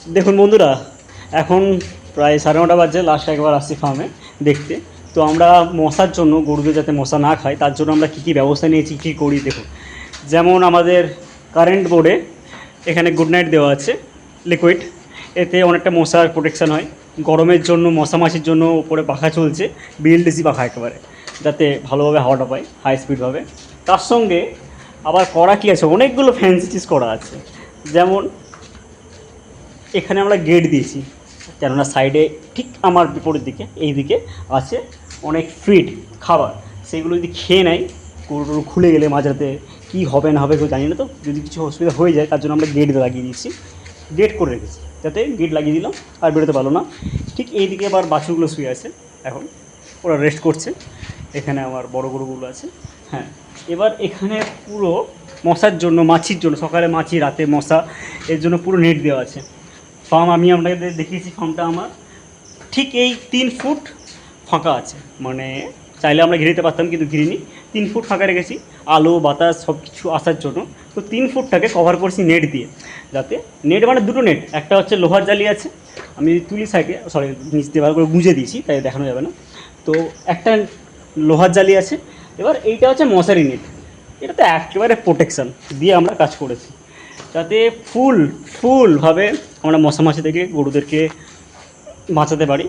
দেখুন বন্ধুরা, এখন প্রায় 9:30 বাজে। লাস্ট একবার আসছি ফার্মে দেখতে। তো আমরা মশার জন্য, গরুদের যাতে মশা না খায় তার জন্য আমরা কী কী ব্যবস্থা নিয়েছি, কী করি দেখুন। যেমন আমাদের কারেন্ট বোর্ডে এখানে গুড নাইট দেওয়া আছে লিকুইড, এতে অনেকটা মশার প্রোটেকশান হয়। গরমের জন্য, মশা মাছির জন্য উপরে পাখা চলছে, বিএলডিসি পাখা একেবারে, যাতে ভালোভাবে হাওয়াটা পায় হাই স্পিডভাবে। তার সঙ্গে আবার করা কী আছে, অনেকগুলো ফ্যান্সি চিজ করা আছে। যেমন এখানে আমরা গেট দিয়েছি, কেননা সাইডে ঠিক আমার বিপরীত দিকে এই দিকে আছে অনেক ফিড খাবার, সেগুলো যদি খেয়ে নেয়, গরু টরু খুলে গেলে মাঝরাতে কী হবে না হবে কেউ জানি না, তো যদি কিছু অসুবিধা হয়ে যায় তার জন্য আমরা গেট লাগিয়ে দিয়েছি, গেট করে রেখেছি, যাতে গেট লাগিয়ে দিলাম আর বেরোতে পারলো না। ঠিক এই দিকে আবার বাছুরগুলো শুয়ে আছে, এখন ওরা রেস্ট করছে। এখানে আমার বড় গরুগুলো আছে। হ্যাঁ, এবার এখানে পুরো মশার জন্য, মাছির জন্য, সকালে মাছি রাতে মশা, এর জন্য পুরো নেট দেওয়া আছে। ফার্ম আমি আপনাকে দেখিয়েছি, ফার্মটা আমার ঠিক এই 3 ফুট ফাঁকা আছে, মানে চাইলে আমরা ঘিরে দিতে পারতাম কিন্তু ঘিরিনি। 3 ফুট ফাঁকা রেখেছি আলো বাতাস সব কিছু আসার জন্য। তো 3 ফুটটাকে কভার করছি নেট দিয়ে, যাতে নেট মানে দুটো নেট, একটা হচ্ছে লোহার জালি আছে, আমি তুলি সাইডে সরি নিচ দিয়ে ভালো করে গুঁজে দিয়েছি তাই দেখানো যাবে না। তো একটা লোহার জালি আছে। এবার এইটা হচ্ছে মশারি নেট, এটা তো একেবারে প্রোটেকশান দিয়ে আমরা কাজ করেছি, যাতে ফুলভাবে আমরা মশা মাছি থেকে গরুদেরকে বাঁচাতে পারি।